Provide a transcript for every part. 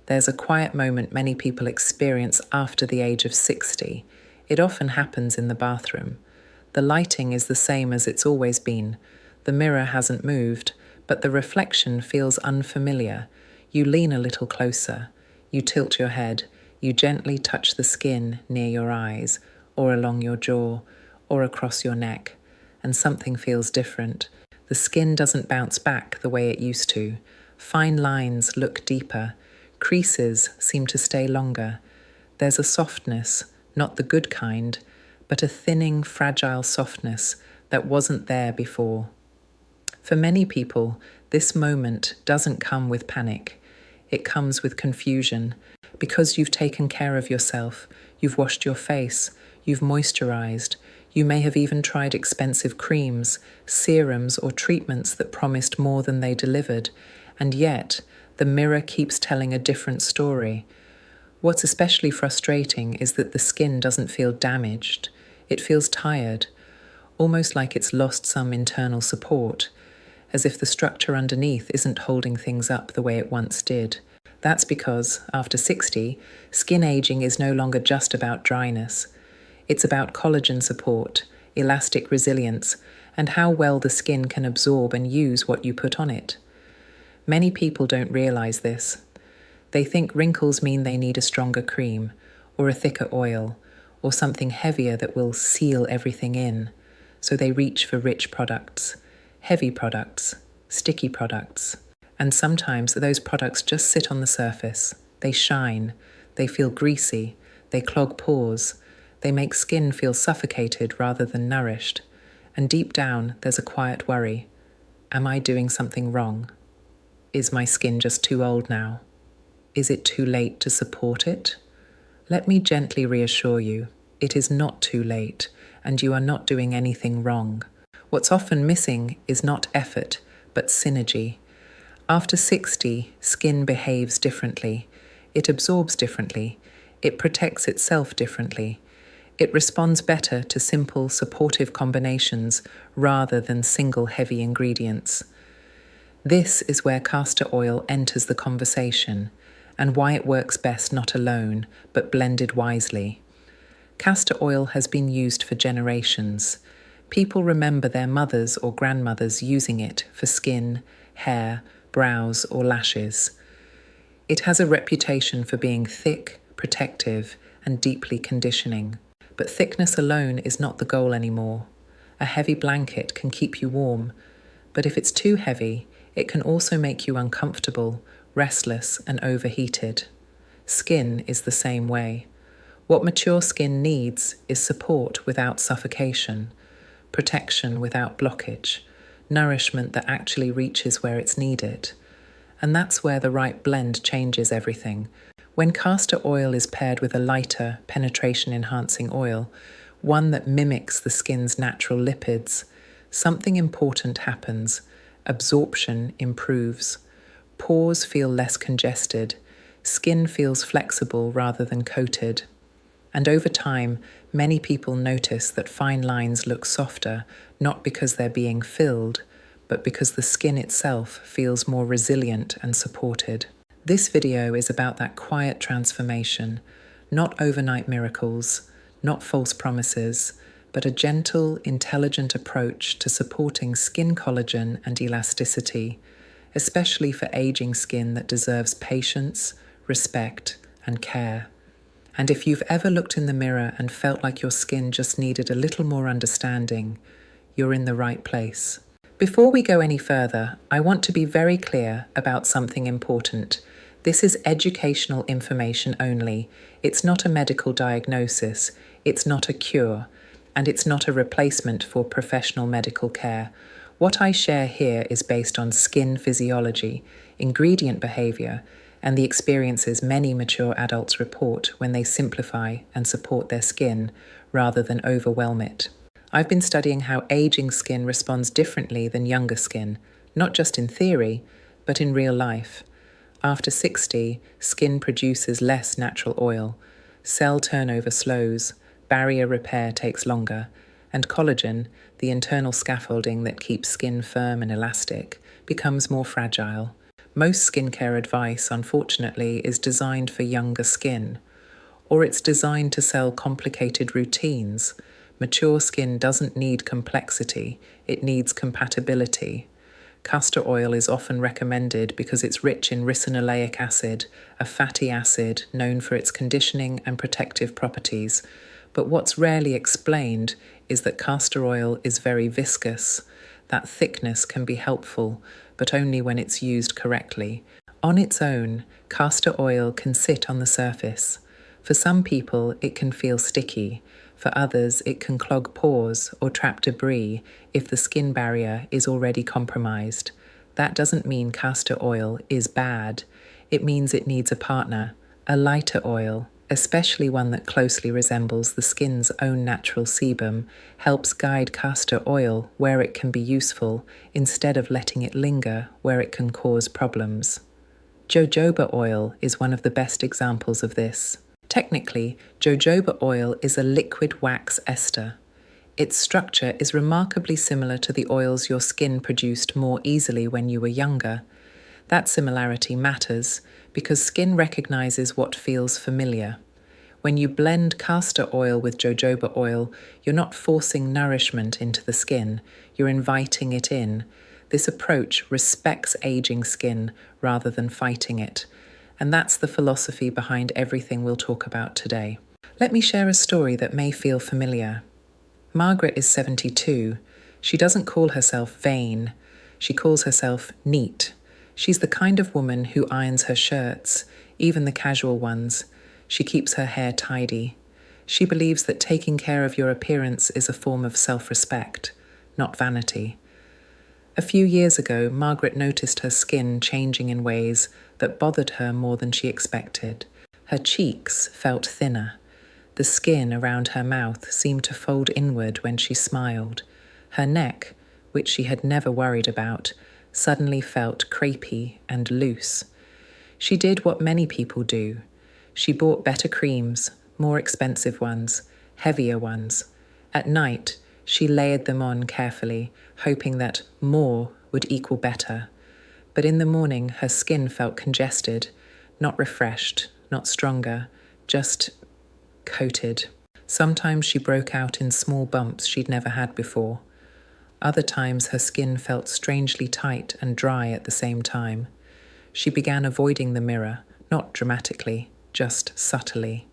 There's a quiet moment many people experience after the age of 60. It often happens in the bathroom. The lighting is the same as it's always been. The mirror hasn't moved, but the reflection feels unfamiliar. You lean a little closer. You tilt your head. You gently touch the skin near your eyes, or along your jaw, or across your neck, and something feels different. The skin doesn't bounce back the way it used to. Fine lines look deeper. Creases seem to stay longer. There's a softness, not the good kind, but a thinning, fragile softness that wasn't there before. For many people, this moment doesn't come with panic. It comes with confusion. Because you've taken care of yourself, you've washed your face, you've moisturized, you may have even tried expensive creams, serums, or treatments that promised more than they delivered, and yet the mirror keeps telling a different story. What's especially frustrating is that the skin doesn't feel damaged. It feels tired, almost like it's lost some internal support, as if the structure underneath isn't holding things up the way it once did. That's because, after 60, skin aging is no longer just about dryness. It's about collagen support, elastic resilience, and how well the skin can absorb and use what you put on it. Many people don't realize this. They think wrinkles mean they need a stronger cream, or a thicker oil, or something heavier that will seal everything in. So they reach for rich products, heavy products, sticky products. And sometimes those products just sit on the surface. They shine, they feel greasy, they clog pores, they make skin feel suffocated rather than nourished. And deep down, there's a quiet worry. Am I doing something wrong? Is my skin just too old now? Is it too late to support it? Let me gently reassure you, it is not too late, and you are not doing anything wrong. What's often missing is not effort, but synergy. After 60, skin behaves differently. It absorbs differently. It protects itself differently. It responds better to simple, supportive combinations rather than single heavy ingredients. This is where castor oil enters the conversation, and why it works best not alone, but blended wisely. Castor oil has been used for generations. People remember their mothers or grandmothers using it for skin, hair, brows, or lashes. It has a reputation for being thick, protective, and deeply conditioning. But thickness alone is not the goal anymore. A heavy blanket can keep you warm, but if it's too heavy, it can also make you uncomfortable, restless, and overheated. Skin is the same way. What mature skin needs is support without suffocation, protection without blockage, nourishment that actually reaches where it's needed. And that's where the right blend changes everything. When castor oil is paired with a lighter, penetration-enhancing oil, one that mimics the skin's natural lipids, something important happens. Absorption improves. Pores feel less congested. Skin feels flexible rather than coated. And over time, many people notice that fine lines look softer, not because they're being filled, but because the skin itself feels more resilient and supported. This video is about that quiet transformation, not overnight miracles, not false promises, but a gentle, intelligent approach to supporting skin collagen and elasticity, especially for aging skin that deserves patience, respect, and care. And if you've ever looked in the mirror and felt like your skin just needed a little more understanding, you're in the right place. Before we go any further, I want to be very clear about something important. This is educational information only. It's not a medical diagnosis, it's not a cure, and it's not a replacement for professional medical care. What I share here is based on skin physiology, ingredient behavior, and the experiences many mature adults report when they simplify and support their skin rather than overwhelm it. I've been studying how aging skin responds differently than younger skin, not just in theory, but in real life. After 60, skin produces less natural oil, cell turnover slows, barrier repair takes longer, and collagen, the internal scaffolding that keeps skin firm and elastic, becomes more fragile. Most skincare advice, unfortunately, is designed for younger skin, or it's designed to sell complicated routines. Mature skin doesn't need complexity, it needs compatibility. Castor oil is often recommended because it's rich in ricinoleic acid, a fatty acid known for its conditioning and protective properties. But what's rarely explained is that castor oil is very viscous. That thickness can be helpful, but only when it's used correctly. On its own, castor oil can sit on the surface. For some people, it can feel sticky. For others, it can clog pores or trap debris if the skin barrier is already compromised. That doesn't mean castor oil is bad. It means it needs a partner, a lighter oil, especially one that closely resembles the skin's own natural sebum, helps guide castor oil where it can be useful instead of letting it linger where it can cause problems. Jojoba oil is one of the best examples of this. Technically, jojoba oil is a liquid wax ester. Its structure is remarkably similar to the oils your skin produced more easily when you were younger. That similarity matters because skin recognizes what feels familiar. When you blend castor oil with jojoba oil, you're not forcing nourishment into the skin, you're inviting it in. This approach respects aging skin rather than fighting it. And that's the philosophy behind everything we'll talk about today. Let me share a story that may feel familiar. Margaret is 72. She doesn't call herself vain. She calls herself neat. She's the kind of woman who irons her shirts, even the casual ones. She keeps her hair tidy. She believes that taking care of your appearance is a form of self-respect, not vanity. A few years ago, Margaret noticed her skin changing in ways that bothered her more than she expected. Her cheeks felt thinner. The skin around her mouth seemed to fold inward when she smiled. Her neck, which she had never worried about, suddenly felt crepey and loose. She did what many people do. She bought better creams, more expensive ones, heavier ones. At night, she layered them on carefully, hoping that more would equal better. But in the morning, her skin felt congested, not refreshed, not stronger, just coated. Sometimes she broke out in small bumps she'd never had before. Other times her skin felt strangely tight and dry at the same time. She began avoiding the mirror, not dramatically, just subtly.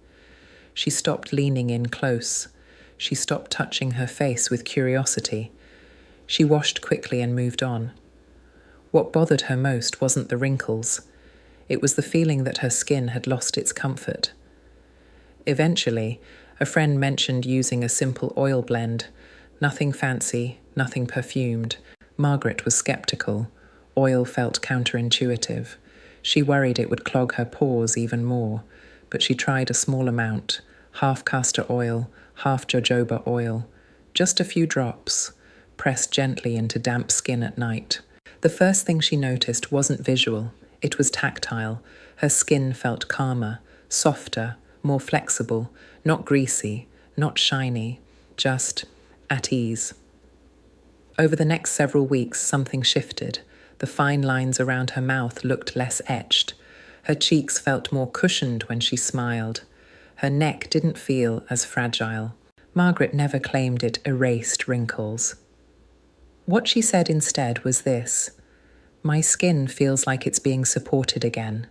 She stopped leaning in close. She stopped touching her face with curiosity. She washed quickly and moved on. What bothered her most wasn't the wrinkles. It was the feeling that her skin had lost its comfort. Eventually, a friend mentioned using a simple oil blend. Nothing fancy, nothing perfumed. Margaret was skeptical. Oil felt counterintuitive. She worried it would clog her pores even more, but she tried a small amount, half castor oil, half jojoba oil, just a few drops, pressed gently into damp skin at night. The first thing she noticed wasn't visual, it was tactile. Her skin felt calmer, softer, more flexible, not greasy, not shiny, just at ease. Over the next several weeks, something shifted. The fine lines around her mouth looked less etched. Her cheeks felt more cushioned when she smiled. Her neck didn't feel as fragile. Margaret never claimed it erased wrinkles. What she said instead was this: "My skin feels like it's being supported again."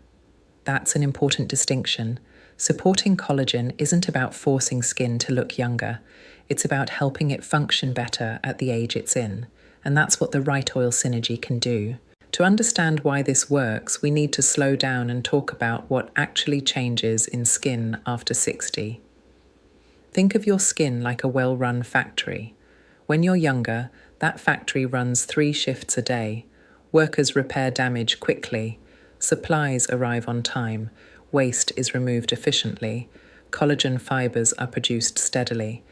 That's an important distinction. Supporting collagen isn't about forcing skin to look younger. It's about helping it function better at the age it's in. And that's what the right oil synergy can do. To understand why this works, we need to slow down and talk about what actually changes in skin after 60. Think of your skin like a well-run factory. When you're younger, that factory runs 3 shifts a day. Workers repair damage quickly. Supplies arrive on time. Waste is removed efficiently. Collagen fibers are produced steadily.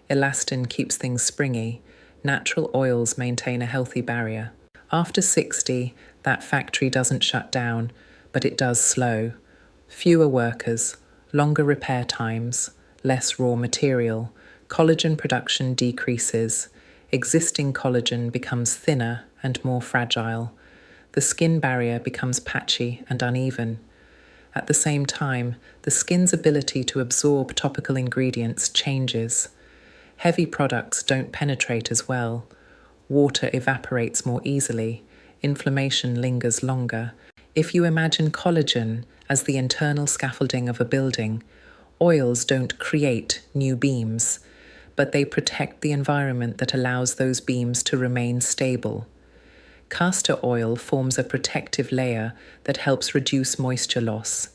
Elastin keeps things springy. Natural oils maintain a healthy barrier. After 60, that factory doesn't shut down, but it does slow. Fewer workers, longer repair times, less raw material. Collagen production decreases. Existing collagen becomes thinner and more fragile. The skin barrier becomes patchy and uneven. At the same time, the skin's ability to absorb topical ingredients changes. Heavy products don't penetrate as well. Water evaporates more easily. Inflammation lingers longer. If you imagine collagen as the internal scaffolding of a building, oils don't create new beams, but they protect the environment that allows those beams to remain stable. Castor oil forms a protective layer that helps reduce moisture loss.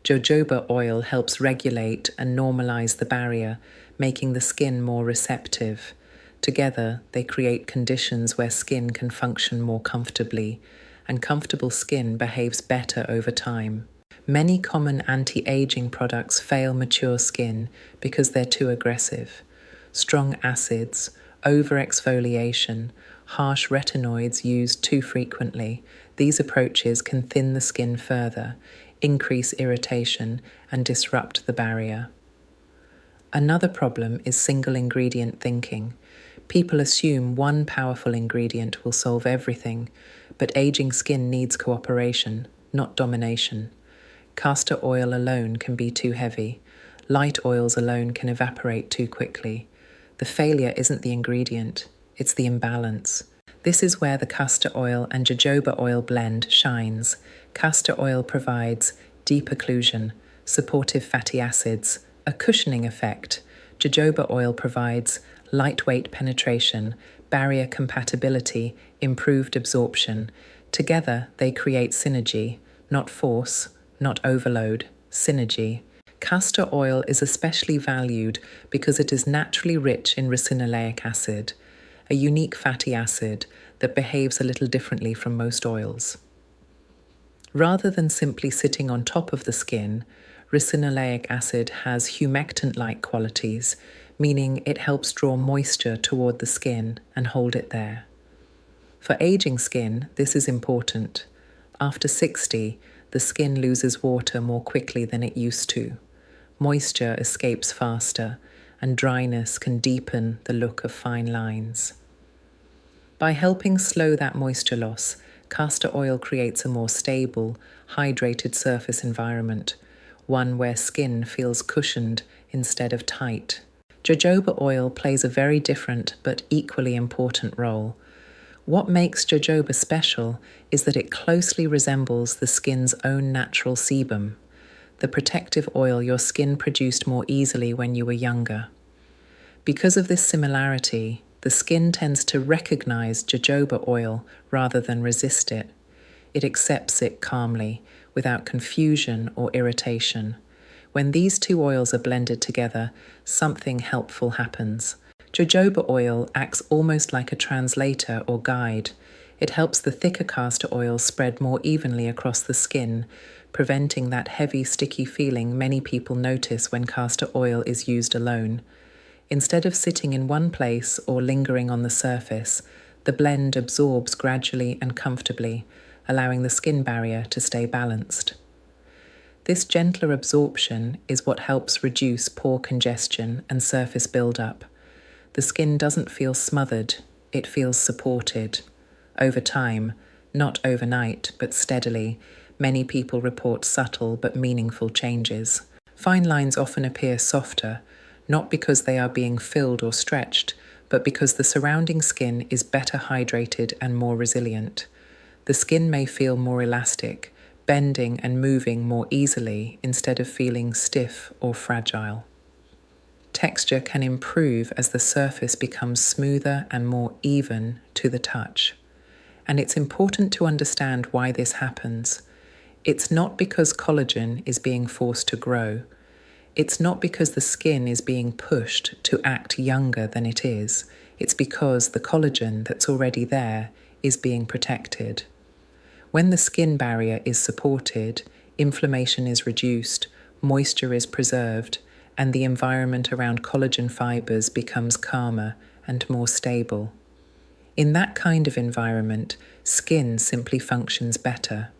Jojoba oil helps regulate and normalize the barrier, making the skin more receptive. Together, they create conditions where skin can function more comfortably, and comfortable skin behaves better over time. Many common anti-aging products fail mature skin because they're too aggressive. Strong acids, over-exfoliation, harsh retinoids used too frequently. These approaches can thin the skin further, increase irritation, and disrupt the barrier. Another problem is single ingredient thinking. People assume one powerful ingredient will solve everything, but aging skin needs cooperation, not domination. Castor oil alone can be too heavy. Light oils alone can evaporate too quickly. The failure isn't the ingredient, it's the imbalance. This is where the castor oil and jojoba oil blend shines. Castor oil provides deep occlusion, supportive fatty acids, a cushioning effect. Jojoba oil provides lightweight penetration, barrier compatibility, improved absorption. Together, they create synergy, not force, not overload, synergy. Castor oil is especially valued because it is naturally rich in ricinoleic acid, a unique fatty acid that behaves a little differently from most oils. Rather than simply sitting on top of the skin, ricinoleic acid has humectant-like qualities, meaning it helps draw moisture toward the skin and hold it there. For aging skin, this is important. After 60, the skin loses water more quickly than it used to. Moisture escapes faster, and dryness can deepen the look of fine lines. By helping slow that moisture loss, castor oil creates a more stable, hydrated surface environment, one where skin feels cushioned instead of tight. Jojoba oil plays a very different but equally important role. What makes jojoba special is that it closely resembles the skin's own natural sebum, the protective oil your skin produced more easily when you were younger. Because of this similarity, the skin tends to recognize jojoba oil rather than resist it. It accepts it calmly, without confusion or irritation. When these two oils are blended together, something helpful happens. Jojoba oil acts almost like a translator or guide. It helps the thicker castor oil spread more evenly across the skin, preventing that heavy, sticky feeling many people notice when castor oil is used alone. Instead of sitting in one place or lingering on the surface, the blend absorbs gradually and comfortably, allowing the skin barrier to stay balanced. This gentler absorption is what helps reduce pore congestion and surface buildup. The skin doesn't feel smothered, it feels supported. Over time, not overnight, but steadily, many people report subtle but meaningful changes. Fine lines often appear softer, not because they are being filled or stretched, but because the surrounding skin is better hydrated and more resilient. The skin may feel more elastic, bending and moving more easily instead of feeling stiff or fragile. Texture can improve as the surface becomes smoother and more even to the touch. And it's important to understand why this happens. It's not because collagen is being forced to grow. It's not because the skin is being pushed to act younger than it is. It's because the collagen that's already there is being protected. When the skin barrier is supported, inflammation is reduced, moisture is preserved, and the environment around collagen fibers becomes calmer and more stable. In that kind of environment, skin simply functions better.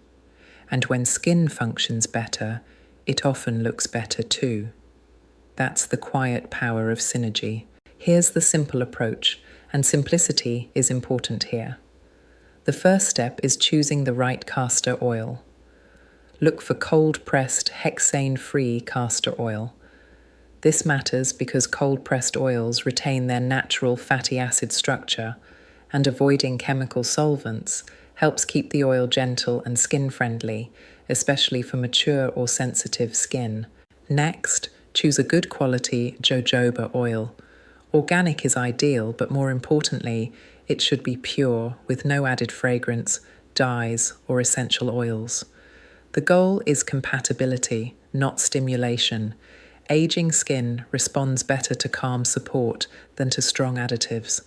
And when skin functions better, it often looks better too. That's the quiet power of synergy. Here's the simple approach, and simplicity is important here. The first step is choosing the right castor oil. Look for cold-pressed, hexane-free castor oil. This matters because cold-pressed oils retain their natural fatty acid structure, and avoiding chemical solvents helps keep the oil gentle and skin-friendly, especially for mature or sensitive skin. Next, choose a good quality jojoba oil. Organic is ideal, but more importantly, it should be pure with no added fragrance, dyes, or essential oils. The goal is compatibility, not stimulation. Aging skin responds better to calm support than to strong additives.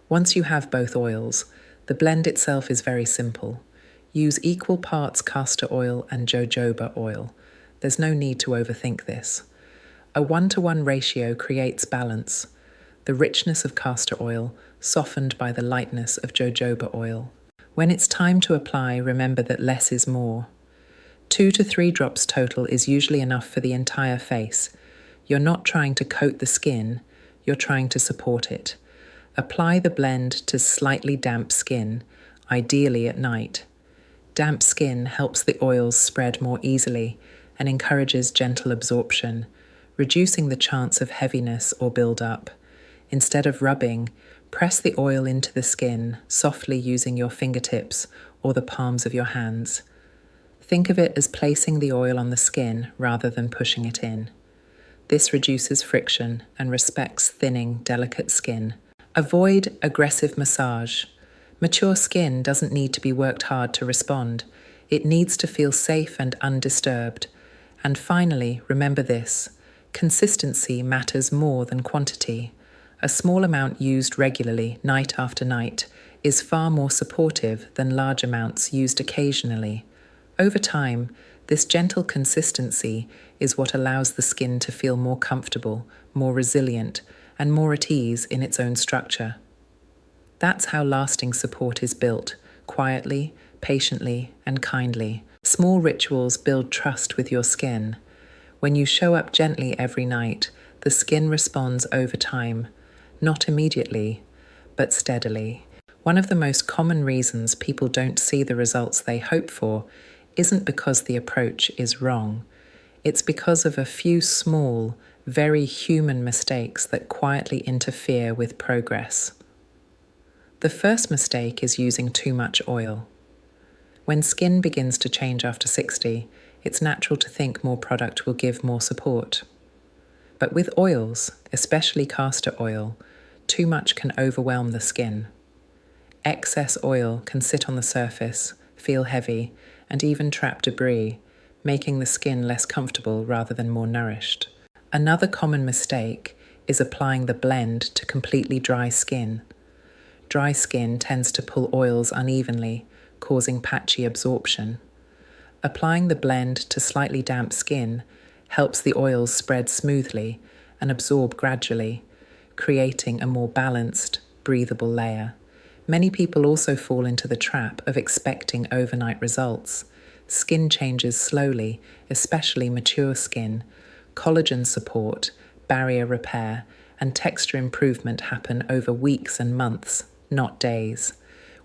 Once you have both oils, the blend itself is very simple. Use equal parts castor oil and jojoba oil. There's no need to overthink this. A 1-to-1 ratio creates balance. The richness of castor oil softened by the lightness of jojoba oil. When it's time to apply, remember that less is more. 2 to 3 drops total is usually enough for the entire face. You're not trying to coat the skin, you're trying to support it. Apply the blend to slightly damp skin, ideally at night. Damp skin helps the oils spread more easily and encourages gentle absorption, reducing the chance of heaviness or build-up. Instead of rubbing, press the oil into the skin, softly using your fingertips or the palms of your hands. Think of it as placing the oil on the skin rather than pushing it in. This reduces friction and respects thinning, delicate skin. Avoid aggressive massage. Mature skin doesn't need to be worked hard to respond. It needs to feel safe and undisturbed. And finally, remember this: consistency matters more than quantity. A small amount used regularly, night after night, is far more supportive than large amounts used occasionally. Over time, this gentle consistency is what allows the skin to feel more comfortable, more resilient, and more at ease in its own structure. That's how lasting support is built, quietly, patiently, and kindly. Small rituals build trust with your skin. When you show up gently every night, the skin responds over time, not immediately, but steadily. One of the most common reasons people don't see the results they hope for isn't because the approach is wrong. It's because of a few small, very human mistakes that quietly interfere with progress. The first mistake is using too much oil. When skin begins to change after 60, it's natural to think more product will give more support. But with oils, especially castor oil, too much can overwhelm the skin. Excess oil can sit on the surface, feel heavy, and even trap debris, making the skin less comfortable rather than more nourished. Another common mistake is applying the blend to completely dry skin. Dry skin tends to pull oils unevenly, causing patchy absorption. Applying the blend to slightly damp skin helps the oils spread smoothly and absorb gradually, creating a more balanced, breathable layer. Many people also fall into the trap of expecting overnight results. Skin changes slowly, especially mature skin. Collagen support, barrier repair, and texture improvement happen over weeks and months, not days.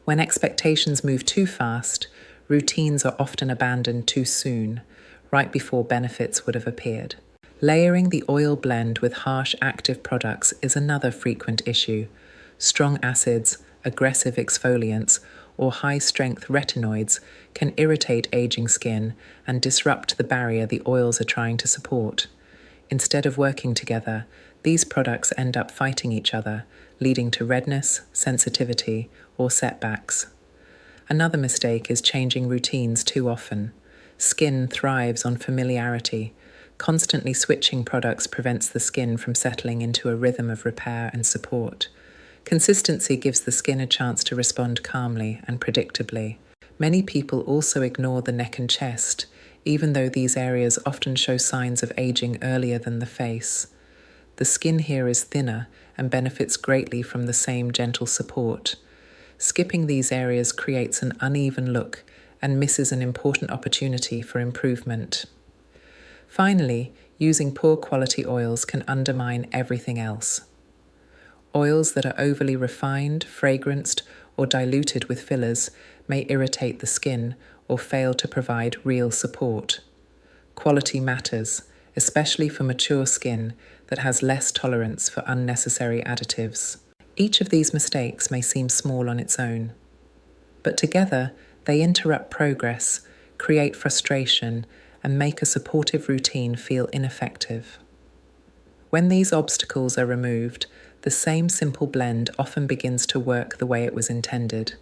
When expectations move too fast, routines are often abandoned too soon, right before benefits would have appeared. Layering the oil blend with harsh active products is another frequent issue. Strong acids, aggressive exfoliants, or high-strength retinoids can irritate aging skin and disrupt the barrier the oils are trying to support. Instead of working together, these products end up fighting each other, leading to redness, sensitivity, or setbacks. Another mistake is changing routines too often. Skin thrives on familiarity. Constantly switching products prevents the skin from settling into a rhythm of repair and support. Consistency gives the skin a chance to respond calmly and predictably. Many people also ignore the neck and chest, even though these areas often show signs of aging earlier than the face. The skin here is thinner and benefits greatly from the same gentle support. Skipping these areas creates an uneven look and misses an important opportunity for improvement. Finally, using poor quality oils can undermine everything else. Oils that are overly refined, fragranced, or diluted with fillers may irritate the skin or fail to provide real support. Quality matters, especially for mature skin that has less tolerance for unnecessary additives. Each of these mistakes may seem small on its own, but together they interrupt progress, create frustration, and make a supportive routine feel ineffective. When these obstacles are removed, the same simple blend often begins to work the way it was intended,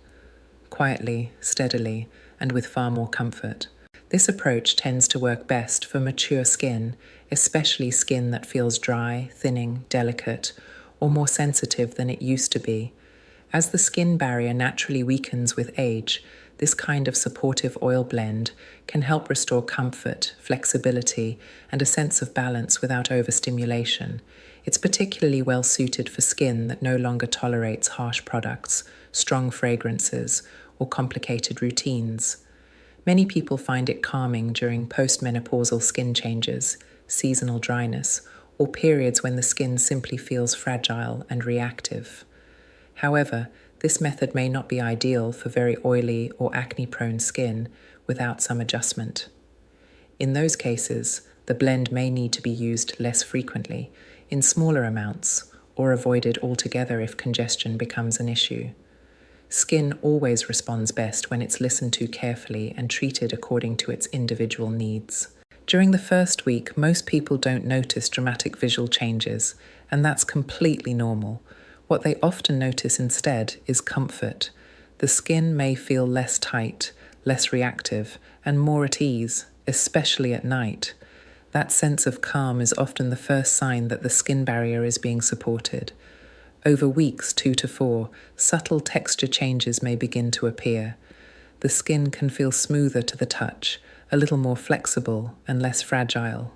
quietly, steadily, and with far more comfort. This approach tends to work best for mature skin, especially skin that feels dry, thinning, delicate, or more sensitive than it used to be. As the skin barrier naturally weakens with age, this kind of supportive oil blend can help restore comfort, flexibility, and a sense of balance without overstimulation. It's particularly well suited for skin that no longer tolerates harsh products, strong fragrances, or complicated routines. Many people find it calming during postmenopausal skin changes, seasonal dryness, or periods when the skin simply feels fragile and reactive. However, this method may not be ideal for very oily or acne-prone skin without some adjustment. In those cases, the blend may need to be used less frequently, in smaller amounts, or avoided altogether if congestion becomes an issue. Skin always responds best when it's listened to carefully and treated according to its individual needs. During the first week, most people don't notice dramatic visual changes, and that's completely normal. What they often notice instead is comfort. The skin may feel less tight, less reactive, and more at ease, especially at night. That sense of calm is often the first sign that the skin barrier is being supported. Over weeks 2 to 4, subtle texture changes may begin to appear. The skin can feel smoother to the touch, a little more flexible and less fragile.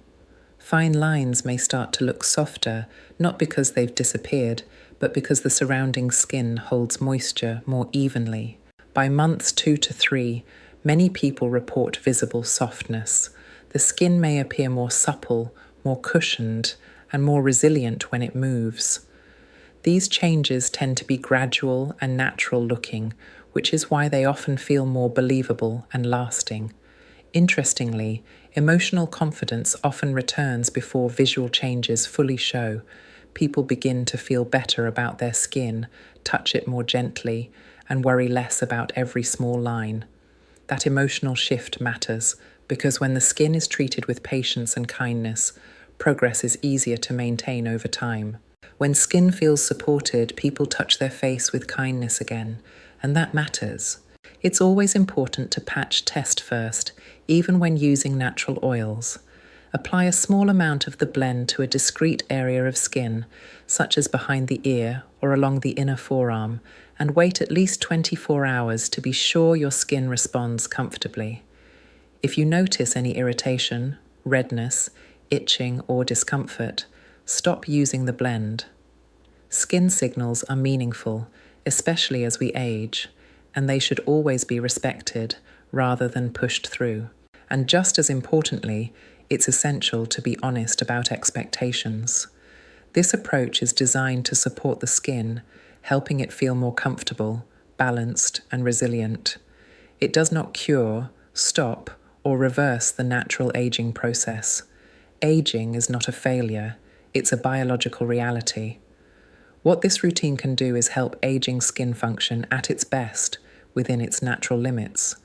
Fine lines may start to look softer, not because they've disappeared, but because the surrounding skin holds moisture more evenly. By months 2 to 3, many people report visible softness. The skin may appear more supple, more cushioned, and more resilient when it moves. These changes tend to be gradual and natural looking, which is why they often feel more believable and lasting. Interestingly, emotional confidence often returns before visual changes fully show. People begin to feel better about their skin, touch it more gently, and worry less about every small line. That emotional shift matters, because when the skin is treated with patience and kindness, progress is easier to maintain over time. When skin feels supported, people touch their face with kindness again, and that matters. It's always important to patch test first, even when using natural oils. Apply a small amount of the blend to a discrete area of skin, such as behind the ear or along the inner forearm, and wait at least 24 hours to be sure your skin responds comfortably. If you notice any irritation, redness, itching, or discomfort, stop using the blend. Skin signals are meaningful, especially as we age, and they should always be respected rather than pushed through. And just as importantly, it's essential to be honest about expectations. This approach is designed to support the skin, helping it feel more comfortable, balanced, and resilient. It does not cure, stop, or reverse the natural aging process. Aging is not a failure, it's a biological reality. What this routine can do is help aging skin function at its best within its natural limits.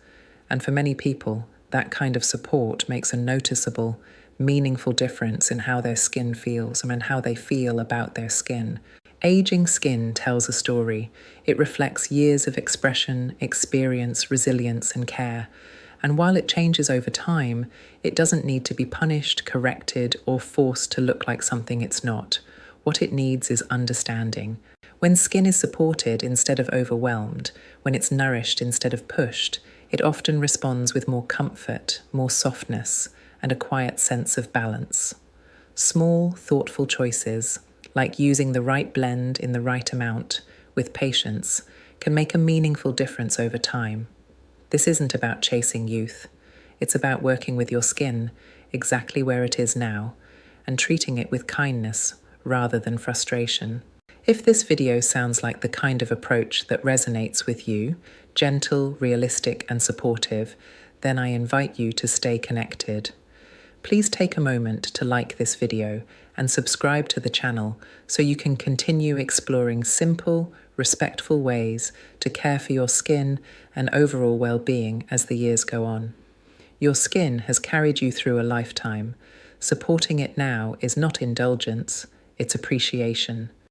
And for many people, that kind of support makes a noticeable, meaningful difference in how their skin feels and how they feel about their skin. Aging skin tells a story. It reflects years of expression, experience, resilience, and care. And while it changes over time, it doesn't need to be punished, corrected, or forced to look like something it's not. What it needs is understanding. When skin is supported instead of overwhelmed, when it's nourished instead of pushed, it often responds with more comfort, more softness, and a quiet sense of balance. Small, thoughtful choices, like using the right blend in the right amount, with patience, can make a meaningful difference over time. This isn't about chasing youth. It's about working with your skin, exactly where it is now, and treating it with kindness rather than frustration. If this video sounds like the kind of approach that resonates with you, gentle, realistic, and supportive, then I invite you to stay connected. Please take a moment to like this video and subscribe to the channel so you can continue exploring simple, respectful ways to care for your skin and overall well-being as the years go on. Your skin has carried you through a lifetime. Supporting it now is not indulgence, it's appreciation.